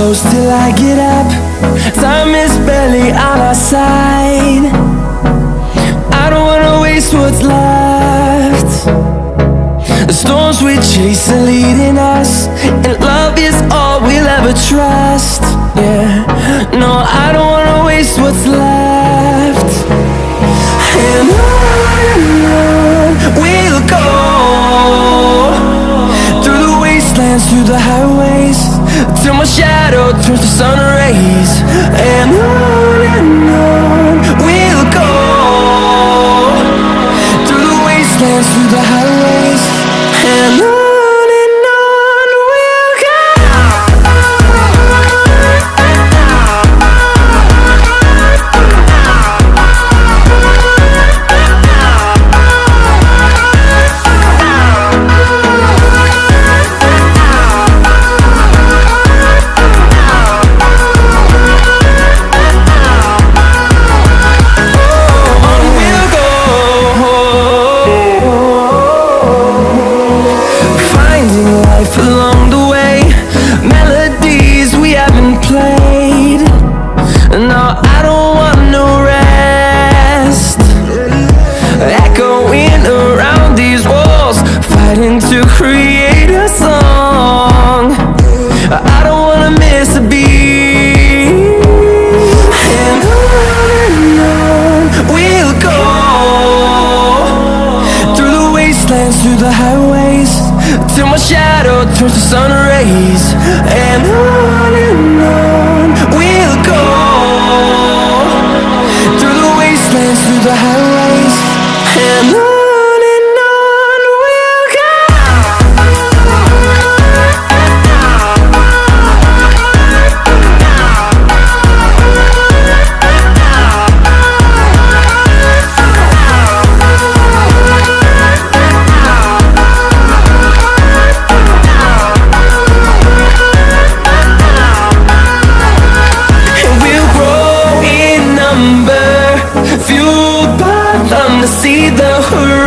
close till I get up. Time is barely on our side. I don't wanna waste what's left. The storms we chase are leading us, and love is all we'll ever trust. Yeah, no, I don't wanna waste what's left. And on we'll go, through the wastelands, through the highways, till my shadow turns to sun rays. And on we'll go, through the wastelands, through the highways, and on we'll go. Along the way, melodies we haven't played. No, I don't want no rest. Echoing around these walls, fighting to create a song. I don't wanna miss a beat. And on we'll go, through the wastelands, through the highways, till my shadow turns to sun rays. And on we'll go, through the wastelands, through the highways, and on we'll go. Fueled by them to see the horizon.